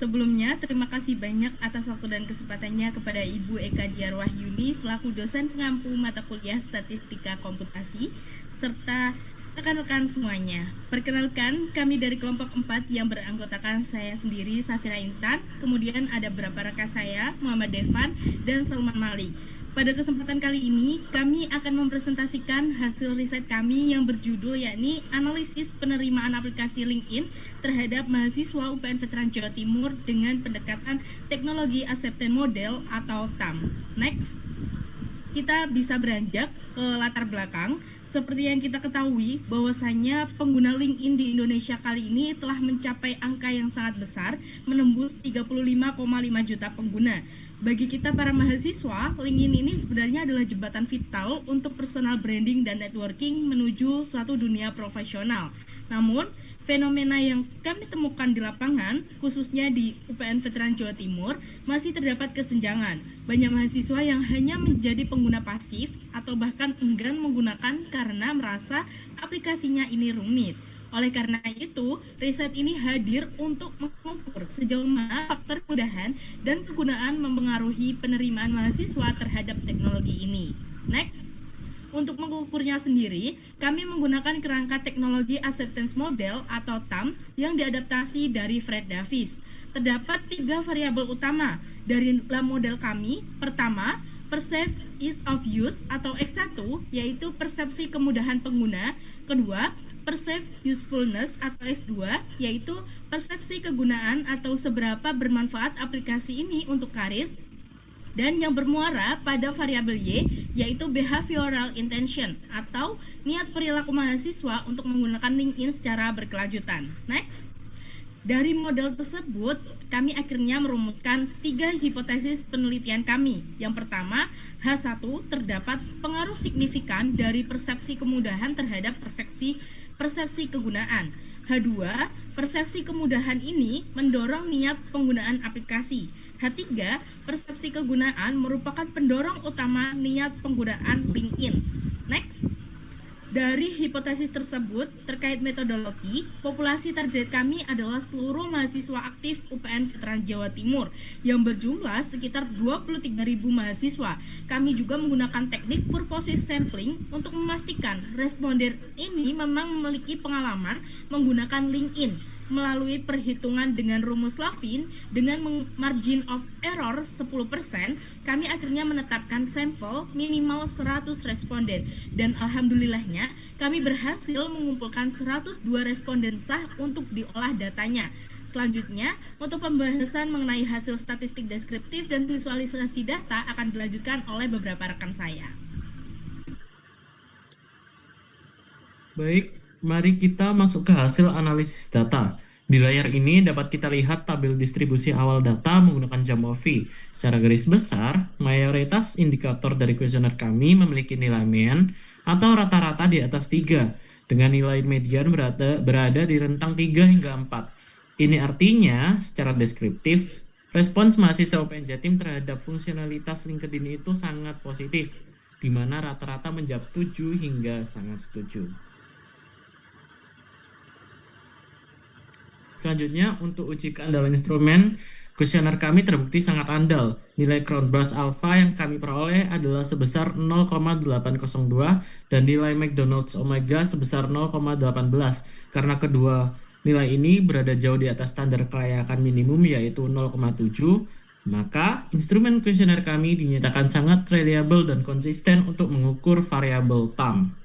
Sebelumnya, terima kasih banyak atas waktu dan kesempatannya kepada Ibu Eka Diar Wahyuni selaku dosen pengampu mata kuliah Statistika Komputasi, serta rekan-rekan semuanya. Perkenalkan, kami dari kelompok 4 yang beranggotakan saya sendiri, Safira Intan, kemudian ada beberapa rekan saya, Muhammad Devan, dan Salman Malik. Pada kesempatan kali ini, kami akan mempresentasikan hasil riset kami yang berjudul yakni Analisis Penerimaan Aplikasi LinkedIn terhadap mahasiswa UPN Veteran Jawa Timur dengan pendekatan Teknologi Acceptance Model atau TAM. Next, kita bisa beranjak ke latar belakang. Seperti yang kita ketahui, bahwasanya pengguna LinkedIn di Indonesia kali ini telah mencapai angka yang sangat besar, menembus 35,5 juta pengguna. Bagi kita para mahasiswa, LinkedIn ini sebenarnya adalah jembatan vital untuk personal branding dan networking menuju suatu dunia profesional. Namun, fenomena yang kami temukan di lapangan, khususnya di UPN Veteran Jawa Timur, masih terdapat kesenjangan. Banyak mahasiswa yang hanya menjadi pengguna pasif atau bahkan enggan menggunakan karena merasa aplikasinya ini rumit. Oleh karena itu, riset ini hadir untuk mengukur sejauh mana faktor kemudahan dan kegunaan mempengaruhi penerimaan mahasiswa terhadap teknologi ini. Next. Untuk mengukurnya sendiri, kami menggunakan kerangka teknologi acceptance model atau TAM yang diadaptasi dari Fred Davis. Terdapat 3 variabel utama dari dalam model kami. Pertama, perceived ease of use atau X1, yaitu persepsi kemudahan pengguna. Kedua, perceived usefulness atau S2, yaitu persepsi kegunaan atau seberapa bermanfaat aplikasi ini untuk karir. Dan yang bermuara pada variabel Y, yaitu behavioral intention atau niat perilaku mahasiswa untuk menggunakan LinkedIn secara berkelanjutan. Next. Dari model tersebut, kami akhirnya merumuskan 3 hipotesis penelitian kami. Yang pertama, H1 terdapat pengaruh signifikan dari persepsi kemudahan terhadap persepsi kegunaan. H2, persepsi kemudahan ini mendorong niat penggunaan aplikasi. H3, persepsi kegunaan merupakan pendorong utama niat penggunaan LinkedIn. Next. Dari hipotesis tersebut, terkait metodologi, populasi target kami adalah seluruh mahasiswa aktif UPN Veteran Jawa Timur yang berjumlah sekitar 23.000 mahasiswa. Kami juga menggunakan teknik purposive sampling untuk memastikan responden ini memang memiliki pengalaman menggunakan LinkedIn. Melalui perhitungan dengan rumus Lavin dengan margin of error 10%, kami akhirnya menetapkan sampel minimal 100 responden dan alhamdulillahnya kami berhasil mengumpulkan 102 responden sah untuk diolah datanya. Selanjutnya, untuk pembahasan mengenai hasil statistik deskriptif dan visualisasi data akan dilanjutkan oleh beberapa rekan saya. Baik, mari kita masuk ke hasil analisis data. Di layar ini dapat kita lihat tabel distribusi awal data menggunakan Jamovi. Secara garis besar, mayoritas indikator dari kuesioner kami memiliki nilai mean atau rata-rata di atas 3, dengan nilai median berada di rentang 3 hingga 4. Ini artinya, secara deskriptif, respons mahasiswa UPN Jatim terhadap fungsionalitas LinkedIn itu sangat positif, di mana rata-rata menjawab setuju hingga sangat setuju. Selanjutnya, untuk uji keandalan instrumen, kuesioner kami terbukti sangat andal. Nilai Crowdbus Alpha yang kami peroleh adalah sebesar 0,802 dan nilai McDonald's Omega sebesar 0,18. Karena kedua nilai ini berada jauh di atas standar kelayakan minimum yaitu 0,7, maka instrumen kuesioner kami dinyatakan sangat reliable dan konsisten untuk mengukur variabel TAM.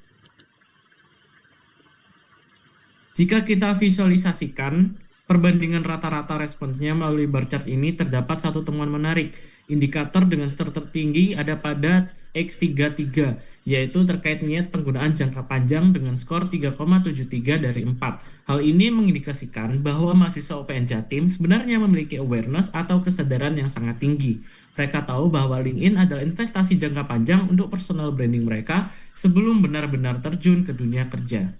Jika kita visualisasikan perbandingan rata-rata responsnya melalui bar chart ini, terdapat satu temuan menarik. Indikator dengan skor tertinggi ada pada X33, yaitu terkait niat penggunaan jangka panjang dengan skor 3,73 dari 4. Hal ini mengindikasikan bahwa mahasiswa UPN Jatim sebenarnya memiliki awareness atau kesadaran yang sangat tinggi. Mereka tahu bahwa LinkedIn adalah investasi jangka panjang untuk personal branding mereka sebelum benar-benar terjun ke dunia kerja.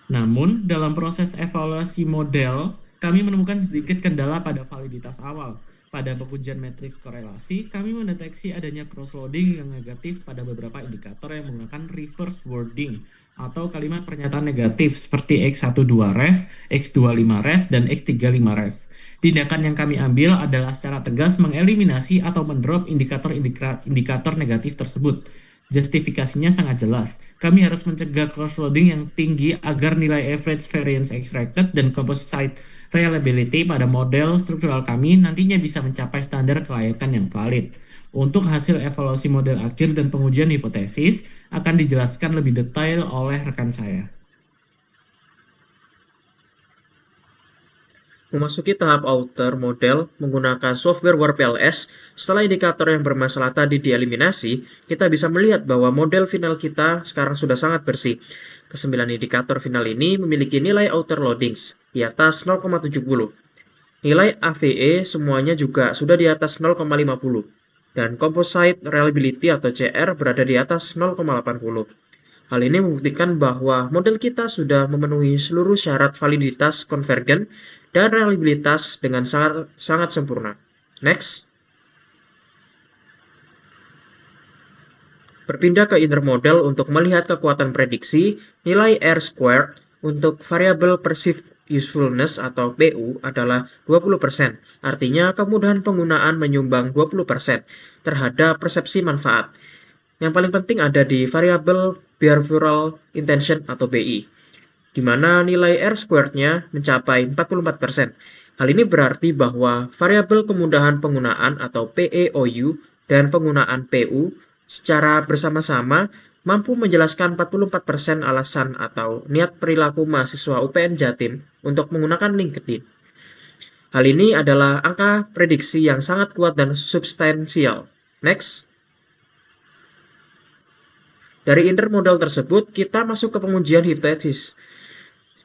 Namun, dalam proses evaluasi model, kami menemukan sedikit kendala pada validitas awal. Pada pengujian matriks korelasi, kami mendeteksi adanya cross-loading yang negatif pada beberapa indikator yang menggunakan reverse wording atau kalimat pernyataan negatif seperti X12ref, X25ref, dan X35ref. Tindakan yang kami ambil adalah secara tegas mengeliminasi atau mendrop indikator negatif tersebut. Justifikasinya sangat jelas. Kami harus mencegah cross-loading yang tinggi agar nilai average variance extracted dan composite reliability pada model struktural kami nantinya bisa mencapai standar kelayakan yang valid. Untuk hasil evaluasi model akhir dan pengujian hipotesis akan dijelaskan lebih detail oleh rekan saya. Memasuki tahap outer model menggunakan software WarPLS, setelah indikator yang bermasalah tadi dieliminasi, kita bisa melihat bahwa model final kita sekarang sudah sangat bersih. Kesembilan indikator final ini memiliki nilai outer loadings di atas 0,70. Nilai AVE semuanya juga sudah di atas 0,50. Dan composite reliability atau CR berada di atas 0,80. Hal ini membuktikan bahwa model kita sudah memenuhi seluruh syarat validitas konvergen dan reliabilitas dengan sangat sempurna. Next. Berpindah ke inner model untuk melihat kekuatan prediksi, nilai R-squared untuk variable perceived usefulness atau PU adalah 20%. Artinya kemudahan penggunaan menyumbang 20% terhadap persepsi manfaat. Yang paling penting ada di variable behavioral intention atau BI, di mana nilai R-squared-nya mencapai 44%. Hal ini berarti bahwa variabel kemudahan penggunaan atau PEOU dan penggunaan PU secara bersama-sama mampu menjelaskan 44% alasan atau niat perilaku mahasiswa UPN Jatim untuk menggunakan LinkedIn. Hal ini adalah angka prediksi yang sangat kuat dan substansial. Next. Dari inner model tersebut, kita masuk ke pengujian hipotesis.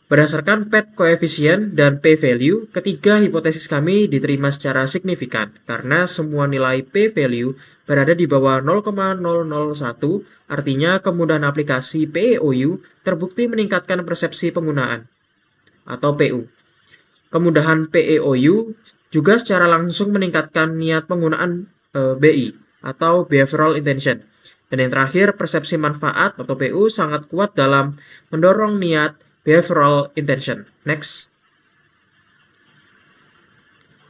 Berdasarkan PET koefisien dan p-value, ketiga hipotesis kami diterima secara signifikan karena semua nilai p-value berada di bawah 0,001, artinya kemudahan aplikasi PEOU terbukti meningkatkan persepsi penggunaan atau PU. Kemudahan PEOU juga secara langsung meningkatkan niat penggunaan BI atau behavioral intention. Dan yang terakhir, persepsi manfaat atau PU sangat kuat dalam mendorong niat behavioral intention. Next.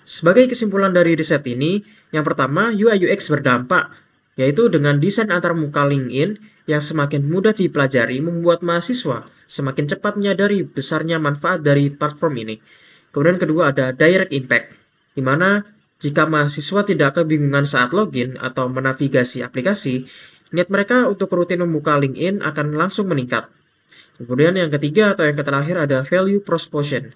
Sebagai kesimpulan dari riset ini, yang pertama, UI UX berdampak, yaitu dengan desain antarmuka LinkedIn yang semakin mudah dipelajari membuat mahasiswa semakin cepat menyadari besarnya manfaat dari platform ini. Kemudian kedua ada direct impact, di mana jika mahasiswa tidak kebingungan saat login atau menavigasi aplikasi, niat mereka untuk rutin membuka LinkedIn akan langsung meningkat. Kemudian yang ketiga atau yang terakhir ada value proposition,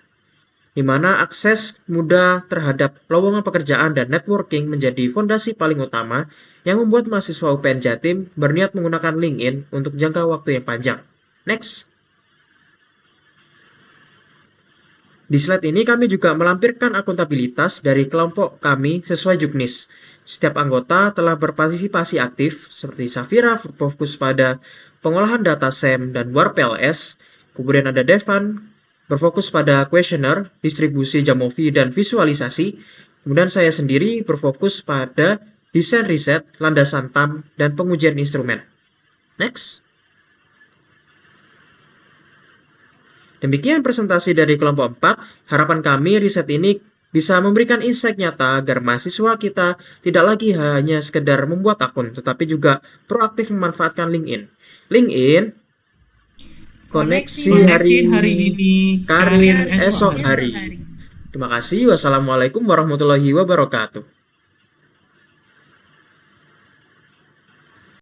di mana akses mudah terhadap lowongan pekerjaan dan networking menjadi fondasi paling utama yang membuat mahasiswa UPN Jatim berniat menggunakan LinkedIn untuk jangka waktu yang panjang. Next. Di slide ini kami juga melampirkan akuntabilitas dari kelompok kami sesuai juknis. Setiap anggota telah berpartisipasi aktif, seperti Safira berfokus pada pengolahan data SEM dan WarPLS. Kemudian ada Devan berfokus pada questionnaire, distribusi Jamovi, dan visualisasi. Kemudian saya sendiri berfokus pada desain riset, landasan TAM, dan pengujian instrumen. Next. Demikian presentasi dari kelompok 4. Harapan kami riset ini bisa memberikan insight nyata agar mahasiswa kita tidak lagi hanya sekedar membuat akun, tetapi juga proaktif memanfaatkan LinkedIn. LinkedIn, koneksi hari ini, karir esok hari. Terima kasih. Wassalamualaikum warahmatullahi wabarakatuh.